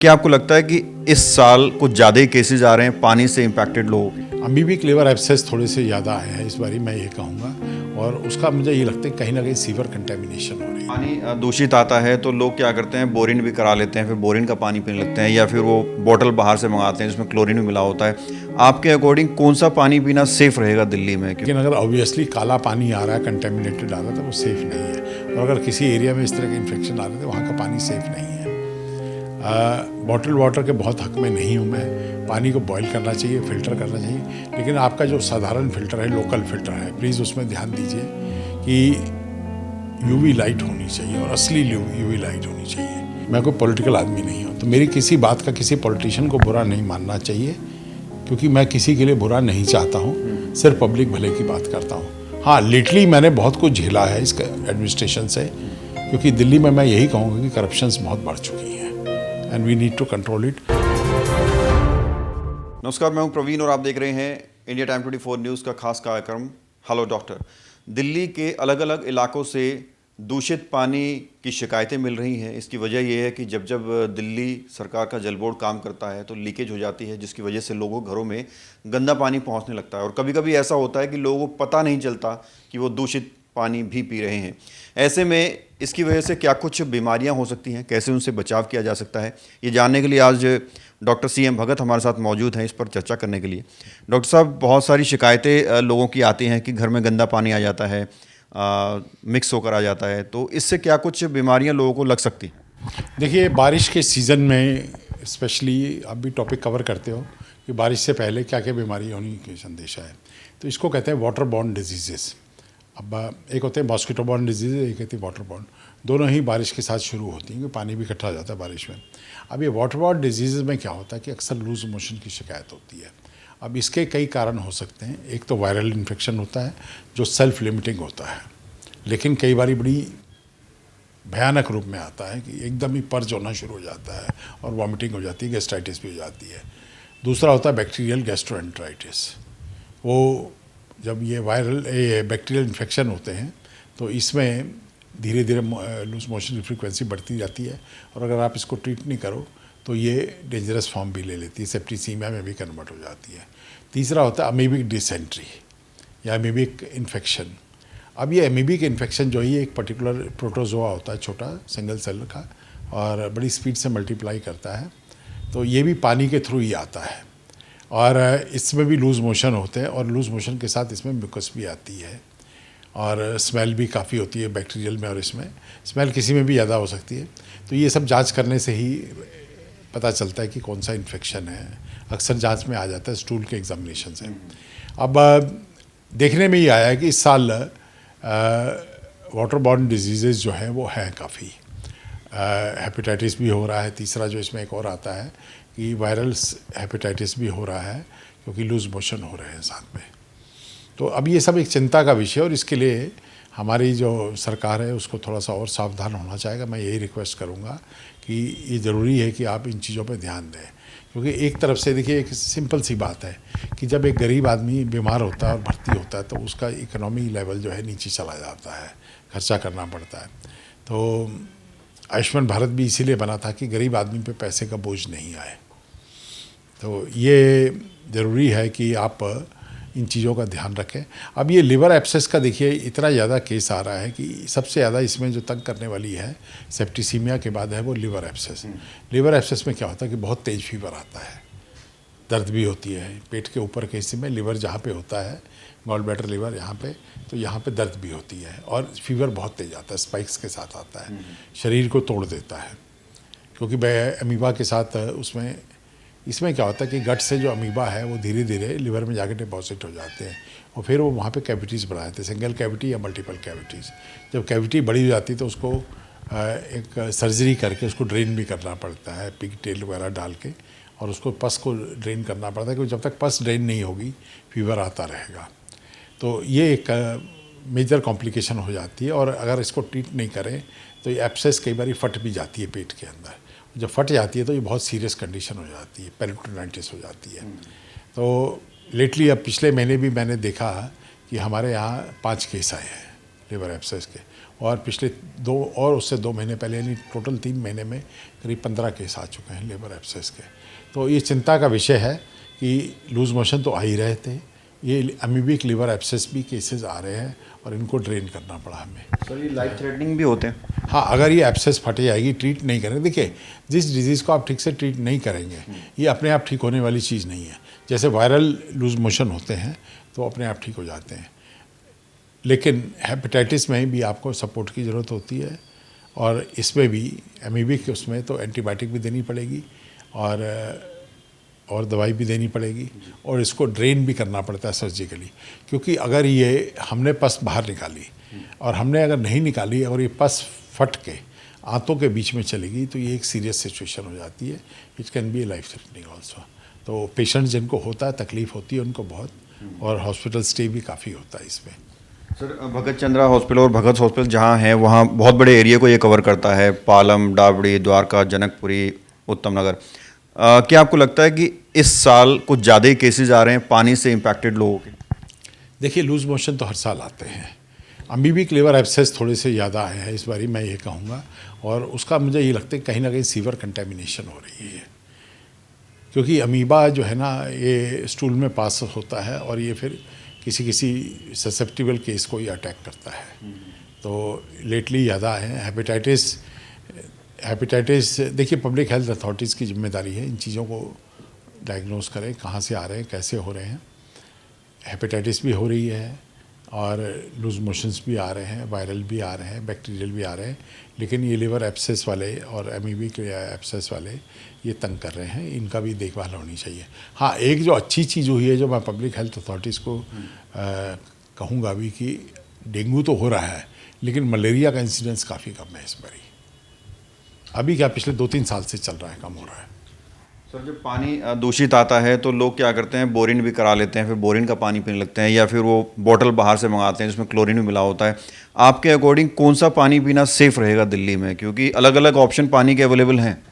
क्या आपको लगता है कि इस साल कुछ ज़्यादा ही केसेस आ रहे हैं पानी से इम्पैक्टेड लोगों के? अमीबिक लिवर एब्सेस थोड़े से ज़्यादा आए हैं इस बारी, मैं ये कहूँगा। और उसका मुझे ये लगता है कहीं ना कहीं सीवर कंटेमिनेशन हो रही है। पानी दूषित आता है तो लोग क्या करते हैं, बोरिन भी करा लेते हैं, फिर बोरिन का पानी पीने लगते हैं या फिर वो बोतल बाहर से मंगाते हैं जिसमें क्लोरीन भी मिला होता है। आपके अकॉर्डिंग कौन सा पानी पीना सेफ रहेगा दिल्ली में? लेकिन अगर ऑब्वियसली काला पानी आ रहा है, कंटेमिनेटेड आ रहा है, तो वो सेफ़ नहीं है। और अगर किसी एरिया में इस तरह के इन्फेक्शन आ रहे हैं तो वहाँ का पानी सेफ़ नहीं है। बॉटल वाटर के बहुत हक में नहीं हूँ मैं। पानी को बॉईल करना चाहिए, फ़िल्टर करना चाहिए, लेकिन आपका जो साधारण फ़िल्टर है, लोकल फ़िल्टर है, प्लीज़ उसमें ध्यान दीजिए कि यूवी लाइट होनी चाहिए और असली यूवी लाइट होनी चाहिए। मैं कोई पॉलिटिकल आदमी नहीं हूँ, तो मेरी किसी बात का किसी पॉलिटिशियन को बुरा नहीं मानना चाहिए, क्योंकि मैं किसी के लिए बुरा नहीं चाहता हूँ, सिर्फ पब्लिक भले की बात करता हूँ। हाँ, लेटली मैंने बहुत कुछ झेला है इस एडमिनिस्ट्रेशन से, क्योंकि दिल्ली में मैं यही कहूँगा कि करप्शंस बहुत बढ़ चुकी हैं and we need to control it. नमस्कार, मैं हूं प्रवीण और आप देख रहे हैं इंडिया टाइम 24 न्यूज़ का खास कार्यक्रम हेलो डॉक्टर। दिल्ली के अलग अलग इलाकों से दूषित पानी की शिकायतें मिल रही हैं। इसकी वजह यह है कि जब जब दिल्ली सरकार का जल बोर्ड काम करता है तो लीकेज हो जाती है, जिसकी वजह से लोगों के घरों में गंदा पानी पहुंचने लगता है और कभी कभी ऐसा होता है कि लोगों को पता नहीं चलता कि वो दूषित पानी भी पी रहे हैं। ऐसे में इसकी वजह से क्या कुछ बीमारियां हो सकती हैं, कैसे उनसे बचाव किया जा सकता है, ये जानने के लिए आज डॉक्टर CM भगत हमारे साथ मौजूद हैं इस पर चर्चा करने के लिए। डॉक्टर साहब, बहुत सारी शिकायतें लोगों की आती हैं कि घर में गंदा पानी आ जाता है, मिक्स होकर आ जाता है, तो इससे क्या कुछ बीमारियां लोगों को लग सकती हैं? देखिए, बारिश के सीज़न में स्पेशली आप भी टॉपिक कवर करते हो कि बारिश से पहले क्या क्या बीमारी होने की संदेशा है। तो इसको कहते हैं वाटर बॉर्न डिजीजेस। अब एक होते हैं मॉस्किटो बॉर्न डिजीज, एक होती है वाटर बॉर्न। दोनों ही बारिश के साथ शुरू होती हैं, क्योंकि पानी भी इकट्ठा हो जाता है बारिश में। अब ये वाटर बॉर्न डिजीज़ में क्या होता है कि अक्सर लूज मोशन की शिकायत होती है। अब इसके कई कारण हो सकते हैं। एक तो वायरल इन्फेक्शन होता है जो सेल्फ लिमिटिंग होता है, लेकिन कई बार बड़ी भयानक रूप में आता है कि एकदम ही पर्ज होना शुरू हो जाता है और वॉमिटिंग हो जाती है, गैस्ट्राइटिस भी हो जाती है। दूसरा होता है बैक्टीरियल गैस्ट्रोएंटराइटिस। वो जब ये वायरल बैक्टीरियल इन्फेक्शन होते हैं तो इसमें धीरे धीरे लूज मोशन की फ्रीक्वेंसी बढ़ती जाती है, और अगर आप इसको ट्रीट नहीं करो तो ये डेंजरस फॉर्म भी ले लेती है, सेप्टिसीमिया में भी कन्वर्ट हो जाती है। तीसरा होता है अमीबिक डिसेंट्री या अमीबिक इन्फेक्शन। अब ये अमीबिक इन्फेक्शन जो है, ये एक पर्टिकुलर प्रोटोजोआ होता है, छोटा सिंगल सेल का, और बड़ी स्पीड से मल्टीप्लाई करता है। तो ये भी पानी के थ्रू ही आता है, और इसमें भी लूज़ मोशन होते हैं, और लूज़ मोशन के साथ इसमें म्यूकस भी आती है, और स्मेल भी काफ़ी होती है बैक्टीरियल में, और इसमें स्मेल किसी में भी ज़्यादा हो सकती है। तो ये सब जांच करने से ही पता चलता है कि कौन सा इन्फेक्शन है। अक्सर जांच में आ जाता है स्टूल के एग्जामिनेशन से। अब देखने में ये आया है कि इस साल वाटर बॉर्न डिजीज़ जो हैं वो हैं काफ़ी। हेपेटाइटिस भी हो रहा है। तीसरा जो इसमें एक और आता है कि वायरल हेपेटाइटिस भी हो रहा है, क्योंकि लूज मोशन हो रहे हैं साथ में। तो अब ये सब एक चिंता का विषय है, और इसके लिए हमारी जो सरकार है उसको थोड़ा सा और सावधान होना चाहेगा। मैं यही रिक्वेस्ट करूँगा कि ये ज़रूरी है कि आप इन चीज़ों पर ध्यान दें, क्योंकि एक तरफ से देखिए, एक सिंपल सी बात है कि जब एक गरीब आदमी बीमार होता है और भर्ती होता है तो उसका इकोनॉमी लेवल जो है नीचे चला जाता है, खर्चा करना पड़ता है। तो आयुष्मान भारत भी इसीलिए बना था कि गरीब आदमी पे पैसे का बोझ नहीं आए। तो ये ज़रूरी है कि आप इन चीज़ों का ध्यान रखें। अब ये लिवर एब्सेस का देखिए, इतना ज़्यादा केस आ रहा है कि सबसे ज़्यादा इसमें जो तंग करने वाली है सेप्टिसीमिया के बाद है वो लिवर एब्सेस। लिवर एब्सेस में क्या होता है कि बहुत तेज़ फीवर आता है, दर्द भी होती है पेट के ऊपर के हिस्से में, लिवर जहाँ पे होता है, गॉल ब्लैडर लिवर यहाँ पे, तो यहाँ पे दर्द भी होती है, और फीवर बहुत तेज आता है, स्पाइक्स के साथ आता है, शरीर को तोड़ देता है। क्योंकि अमीबा के साथ इसमें क्या होता है कि गट से जो अमीबा है वो धीरे धीरे लिवर में जाके डिपॉजिट हो जाते हैं, और फिर वो वहाँ पे कैविटीज़ बना देते हैं, सिंगल कैविटी या मल्टीपल कैविटीज़। जब कैविटी बड़ी हो जाती है तो उसको एक सर्जरी करके उसको ड्रेन भी करना पड़ता है, पिग टेल वगैरह डाल के, और उसको पस को ड्रेन करना पड़ता है, क्योंकि जब तक पस ड्रेन नहीं होगी फीवर आता रहेगा। तो ये एक मेजर कॉम्प्लिकेशन हो जाती है, और अगर इसको ट्रीट नहीं करें तो ये एब्सेस कई बार फट भी जाती है पेट के अंदर। जब फट जाती है तो ये बहुत सीरियस कंडीशन हो जाती है, पेरिटोनाइटिस हो जाती है। तो लेटली अब पिछले महीने भी मैंने देखा कि हमारे यहाँ 5 केस आए हैं लिवर एब्सेस के, और पिछले 2 और उससे 2 महीने पहले यानी टोटल 3 महीने में करीब 15 केस आ चुके हैं लिवर एब्सेस के। तो ये चिंता का विषय है कि लूज मोशन तो आ ही रहे थे, ये अमीबिक लिवर एब्सेस भी केसेस आ रहे हैं और इनको ड्रेन करना पड़ा हमें। सर, ये लाइफ थ्रेटनिंग भी होते हैं? हाँ, अगर ये एब्सेस फटे जाएगी, ट्रीट नहीं करेंगे, देखिए जिस डिजीज़ को आप ठीक से ट्रीट नहीं करेंगे ये अपने आप ठीक होने वाली चीज़ नहीं है। जैसे वायरल लूज मोशन होते हैं तो अपने आप ठीक हो जाते हैं, लेकिन हेपेटाइटिस में भी आपको सपोर्ट की ज़रूरत होती है और इसमें भी अमीबिक उसमें तो एंटीबायोटिक भी देनी पड़ेगी और दवाई भी देनी पड़ेगी और इसको ड्रेन भी करना पड़ता है सर्जिकली, क्योंकि अगर ये हमने पस बाहर निकाली और हमने अगर नहीं निकाली और ये पस फट के आंतों के बीच में चलेगी तो ये एक सीरियस सिचुएशन हो जाती है। It can be life threatening also. तो पेशेंट जिनको होता है, तकलीफ़ होती है उनको बहुत, और हॉस्पिटल स्टे भी काफ़ी होता है इसमें। सर, भगत चंद्रा हॉस्पिटल और भगत हॉस्पिटल जहाँ है वहाँ बहुत बड़े एरिया को ये कवर करता है, पालम, डाबड़ी, द्वारका, जनकपुरी, उत्तम नगर। क्या आपको लगता है कि इस साल कुछ ज़्यादा ही केसेस आ रहे हैं पानी से इम्पैक्टेड लोगों के? देखिए, लूज मोशन तो हर साल आते हैं, अमीबिक लिवर एब्सेस थोड़े से ज़्यादा आए हैं इस बारी, मैं ये कहूँगा, और उसका मुझे ये लगता है कहीं ना कहीं सीवर कंटेमिनेशन हो रही है, क्योंकि अमीबा जो है ना ये स्टूल में पास होता है और ये फिर किसी ससेप्टिबल केस को ही अटैक करता है। तो लेटली ज़्यादा है। हेपेटाइटिस देखिए पब्लिक हेल्थ अथॉरिटीज़ की जिम्मेदारी है इन चीज़ों को डायग्नोस करें, कहाँ से आ रहे हैं, कैसे हो रहे हैं। हेपेटाइटिस भी हो रही है और लूज मोशंस भी आ रहे हैं, वायरल भी आ रहे हैं, बैक्टीरियल भी आ रहे हैं, लेकिन ये लिवर एब्सेस वाले और अमीबिक एब्सेस वाले ये तंग कर रहे हैं, इनका भी देखभाल होनी चाहिए। हाँ, एक जो अच्छी चीज़ हुई है जो मैं पब्लिक हेल्थ अथॉरिटीज़ को कहूँगा भी कि डेंगू तो हो रहा है लेकिन मलेरिया का इंसिडेंस काफ़ी कम है इस बारी। अभी क्या पिछले 2-3 साल से चल रहा है, कम हो रहा है। सर, जब पानी दूषित आता है तो लोग क्या करते हैं, बोरिन भी करा लेते हैं, फिर बोरिन का पानी पीने लगते हैं, या फिर वो बोतल बाहर से मंगाते हैं जिसमें क्लोरीन भी मिला होता है। आपके अकॉर्डिंग कौन सा पानी पीना सेफ रहेगा दिल्ली में, क्योंकि अलग अलग ऑप्शन पानी के अवेलेबल हैं?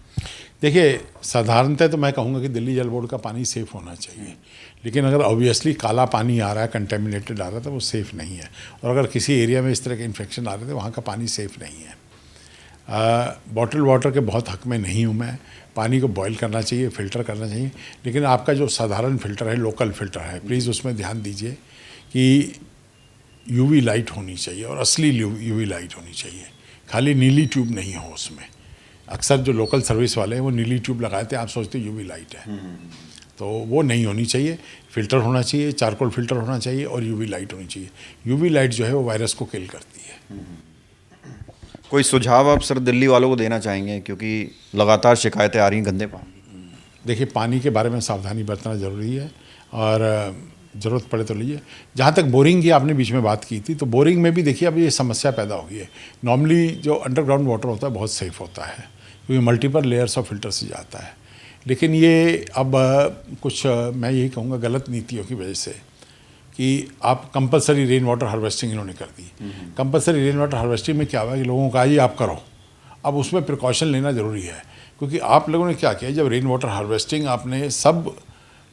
देखिए, साधारणतः तो मैं कहूँगा कि दिल्ली जल बोर्ड का पानी सेफ़ होना चाहिए, लेकिन अगर ऑब्वियसली काला पानी आ रहा है, कंटेमिनेटेड आ रहा है, तो वो सेफ़ नहीं है। और अगर किसी एरिया में इस तरह के इन्फेक्शन आ रहे थे वहाँ का पानी सेफ़ नहीं है। बॉटल वाटर के बहुत हक में नहीं हूँ मैं। पानी को बॉईल करना चाहिए, फ़िल्टर करना चाहिए, लेकिन आपका जो साधारण फ़िल्टर है, लोकल फ़िल्टर है, प्लीज़ उसमें ध्यान दीजिए कि यूवी लाइट होनी चाहिए और असली यूवी लाइट होनी चाहिए, खाली नीली ट्यूब नहीं हो उसमें। अक्सर जो लोकल सर्विस वाले हैं वो नीली ट्यूब लगाते हैं, आप सोचते यूवी लाइट है, तो वो नहीं होनी चाहिए। फ़िल्टर होना चाहिए, चारकोल फ़िल्टर होना चाहिए और यूवी लाइट होनी चाहिए। यूवी लाइट जो है वो वायरस को किल करती है। कोई सुझाव आप सर दिल्ली वालों को देना चाहेंगे, क्योंकि लगातार शिकायतें आ रही हैं गंदे पानी? देखिए, पानी के बारे में सावधानी बरतना ज़रूरी है और ज़रूरत पड़े तो लीजिए। जहाँ तक बोरिंग की आपने बीच में बात की थी, तो बोरिंग में भी देखिए अब ये समस्या पैदा हो गई है। नॉर्मली जो अंडरग्राउंड वाटर होता है बहुत सेफ़ होता है, क्योंकि मल्टीपल लेयर्स ऑफ फिल्टर से जाता है, लेकिन ये अब कुछ मैं यही कहूँगा गलत नीतियों की वजह से कि आप कंपलसरी रेन वाटर हार्वेस्टिंग इन्होंने कर दी। कंपलसरी रेन वाटर हार्वेस्टिंग में क्या हुआ कि लोगों का ये आप करो, अब उसमें प्रिकॉशन लेना ज़रूरी है, क्योंकि आप लोगों ने क्या किया, जब रेन वाटर हार्वेस्टिंग आपने सब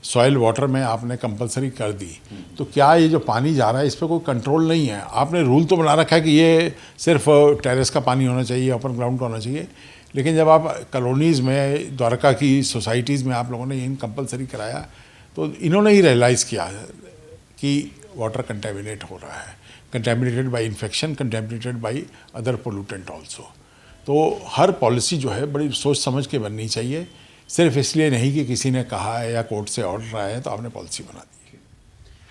सॉइल वाटर में आपने कंपलसरी कर दी, तो क्या ये जो पानी जा रहा है इस पर कोई कंट्रोल नहीं है। आपने रूल तो बना रखा है कि ये सिर्फ टेरेस का पानी होना चाहिए, ओपन ग्राउंड का होना चाहिए, लेकिन जब आप कॉलोनीज़ में, द्वारका की सोसाइटीज़ में आप लोगों ने इन कंपलसरी कराया तो इन्होंने ही रियलाइज़ किया कि वाटर कंटेमिनेट हो रहा है, contaminated bye infection, contaminated by other pollutant also. तो हर पॉलिसी जो है बड़ी सोच समझ के बननी चाहिए, सिर्फ इसलिए नहीं कि किसी ने कहा है या कोर्ट से ऑर्डर आया है तो आपने पॉलिसी बना दी।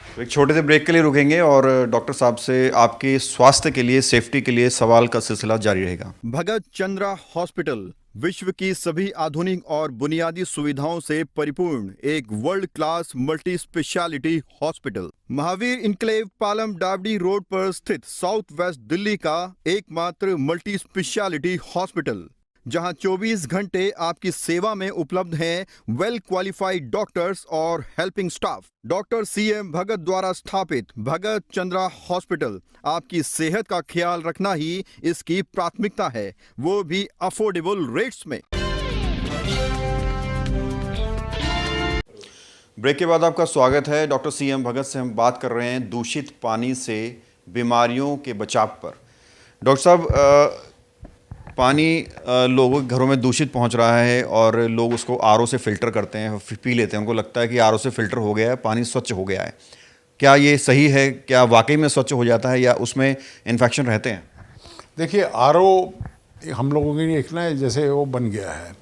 तो एक छोटे से ब्रेक के लिए रुकेंगे और डॉक्टर साहब से आपके स्वास्थ्य के लिए, सेफ्टी के लिए सवाल का सिलसिला जारी रहेगा। भगत चंद्रा हॉस्पिटल विश्व की सभी आधुनिक और बुनियादी सुविधाओं से परिपूर्ण एक world class multi speciality hospital, Mahavir enclave, Palam Dabri road पर स्थित साउथ वेस्ट दिल्ली का एकमात्र मल्टी स्पेशलिटी हॉस्पिटल, जहां 24 घंटे आपकी सेवा में उपलब्ध हैं वेल क्वालिफाइड डॉक्टर्स और हेल्पिंग स्टाफ। डॉक्टर CM भगत द्वारा स्थापित भगत चंद्रा हॉस्पिटल आपकी सेहत का ख्याल रखना ही इसकी प्राथमिकता है, वो भी अफोर्डेबल रेट्स में। ब्रेक के बाद आपका स्वागत है। डॉक्टर CM भगत से हम बात कर रहे हैं दूषित पानी से बीमारियों के बचाव पर। डॉक्टर साहब, पानी लोगों के घरों में दूषित पहुंच रहा है और लोग उसको आरओ से फ़िल्टर करते हैं, फिर पी लेते हैं। उनको लगता है कि आरओ से फ़िल्टर हो गया है, पानी स्वच्छ हो गया है। क्या ये सही है? क्या वाकई में स्वच्छ हो जाता है या उसमें इन्फेक्शन रहते हैं? देखिए, आरओ हम लोगों के लिए एक ना जैसे वो बन गया है,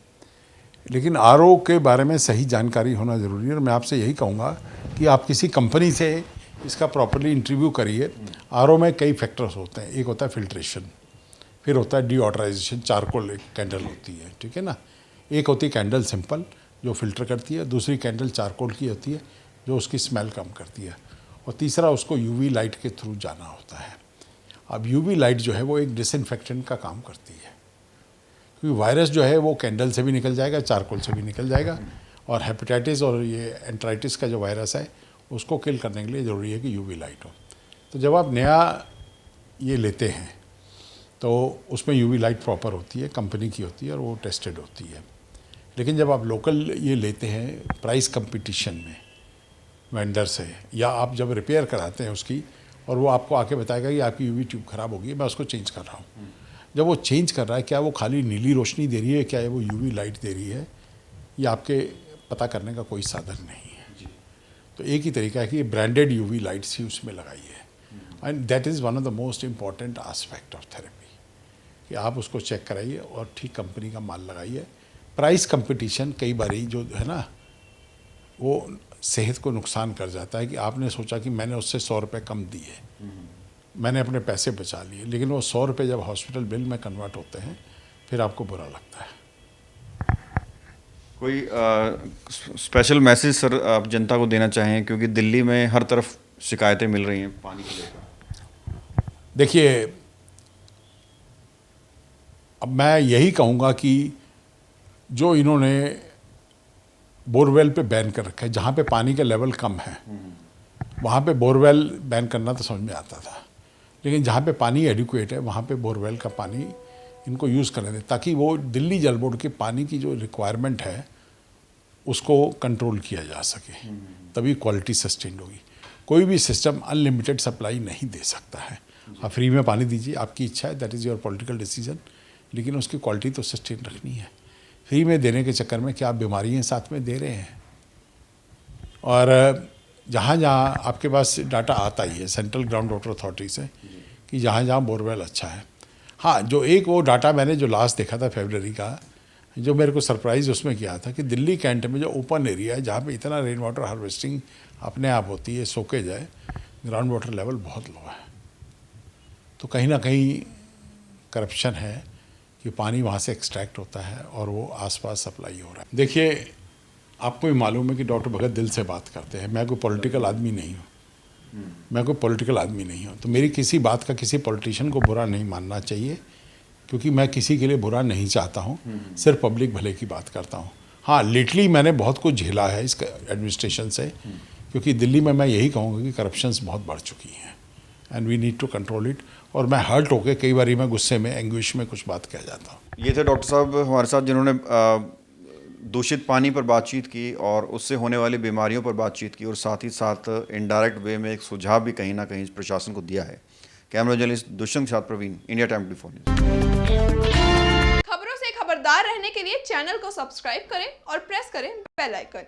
लेकिन आरओ के बारे में सही जानकारी होना ज़रूरी है। और मैं आपसे यही कहूँगा कि आप किसी कंपनी से इसका प्रॉपरली इंटरव्यू करिए। आरओ में कई फैक्टर्स होते हैं। एक होता है फिल्ट्रेशन, फिर होता है डीऑडराइजेशन, चारकोल एक कैंडल होती है, ठीक है ना। एक होती है कैंडल सिंपल जो फिल्टर करती है, दूसरी कैंडल चारकोल की होती है जो उसकी स्मेल कम करती है, और तीसरा उसको यूवी लाइट के थ्रू जाना होता है। अब यूवी लाइट जो है वो एक डिसइंफेक्टेंट का काम करती है, क्योंकि वायरस जो है वो कैंडल से भी निकल जाएगा, चारकोल से भी निकल जाएगा, और हेपेटाइटिस और ये एंट्राइटिस का जो वायरस है उसको किल करने के लिए ज़रूरी है कि यूवी लाइट हो। तो जब आप नया ये लेते हैं तो उसमें यूवी लाइट प्रॉपर होती है, कंपनी की होती है और वो टेस्टेड होती है। लेकिन जब आप लोकल ये लेते हैं प्राइस कंपटीशन में वेंडर से, या आप जब रिपेयर कराते हैं उसकी, और वो आपको आके बताएगा कि आपकी यूवी ट्यूब ख़राब हो गई है, मैं उसको चेंज कर रहा हूँ। जब वो चेंज कर रहा है, क्या वो खाली नीली रोशनी दे रही है, क्या वो यूवी लाइट दे रही है, ये आपके पता करने का कोई साधन नहीं है। तो एक ही तरीका है कि ब्रांडेड यूवी लाइट्स ही उसमें लगाई है, and that is one of the most important aspect of therapy, कि आप उसको चेक कराइए और ठीक कंपनी का माल लगाइए। प्राइस कंपटीशन कई बार जो है ना वो सेहत को नुकसान कर जाता है, कि आपने सोचा कि मैंने उससे 100 रुपये कम दिए, मैंने अपने पैसे बचा लिए, लेकिन वो 100 रुपये जब हॉस्पिटल बिल में कन्वर्ट होते हैं फिर आपको बुरा लगता है। कोई स्पेशल मैसेज सर आप जनता को देना चाहें, क्योंकि दिल्ली में हर तरफ शिकायतें मिल रही हैं पानी को लेकर? देखिए, अब मैं यही कहूँगा कि जो इन्होंने बोरवेल पे बैन कर रखा है, जहाँ पे पानी का लेवल कम है वहाँ पे बोरवेल बैन करना तो समझ में आता था, लेकिन जहाँ पे पानी एडिक्वेट है वहाँ पे बोरवेल का पानी इनको यूज़ करने दें, ताकि वो दिल्ली जल बोर्ड के पानी की जो रिक्वायरमेंट है उसको कंट्रोल किया जा सके, तभी क्वालिटी सस्टेन्ड होगी। कोई भी सिस्टम अनलिमिटेड सप्लाई नहीं दे सकता है। आप फ्री में पानी दीजिए, आपकी इच्छा है, that is your political decision, लेकिन उसकी क्वालिटी तो सस्टेन रखनी है। फ्री में देने के चक्कर में क्या आप बीमारियाँ साथ में दे रहे हैं। और जहाँ जहाँ आपके पास डाटा आता ही है सेंट्रल ग्राउंड वाटर अथॉरिटी से कि जहाँ जहाँ बोरवेल अच्छा है। हाँ, जो एक वो डाटा मैंने जो लास्ट देखा था फरवरी का, जो मेरे को सरप्राइज़ उसमें किया था कि दिल्ली कैंट में जो ओपन एरिया है जहाँ पे इतना रेन वाटर हार्वेस्टिंग अपने आप होती है, सोके जाए, ग्राउंड वाटर लेवल बहुत लो है। तो कहीं ना कहीं करप्शन है कि पानी वहाँ से एक्सट्रैक्ट होता है और वो आसपास सप्लाई हो रहा है। देखिए, आपको भी मालूम है कि डॉक्टर भगत दिल से बात करते हैं। मैं कोई पॉलिटिकल आदमी नहीं हूँ, तो मेरी किसी बात का किसी पॉलिटिशियन को बुरा नहीं मानना चाहिए, क्योंकि मैं किसी के लिए बुरा नहीं चाहता हूँ, सिर्फ पब्लिक भले की बात करता हूँ। हाँ, लेटली मैंने बहुत कुछ झेला है इस एडमिनिस्ट्रेशन से, क्योंकि दिल्ली में मैं यही कहूँगा कि करप्शंस बहुत बढ़ चुकी हैं and we need to control it. और मैं हर्ट होकर कई बार मैं गुस्से में, एंग्विश में कुछ बात कह जाता हूँ। ये थे डॉक्टर साहब हमारे साथ, जिन्होंने दूषित पानी पर बातचीत की और उससे होने वाली बीमारियों पर बातचीत की, और साथ ही साथ इनडायरेक्ट वे में एक सुझाव भी कहीं ना कहीं प्रशासन को दिया है। कैमरा जर्नलिस्ट दुष्यंत के साथ प्रवीण, इंडिया टाइम 24 न्यूज़। खबरों से खबरदार रहने के लिए चैनल को सब्सक्राइब करें और प्रेस करें बेल आइकन।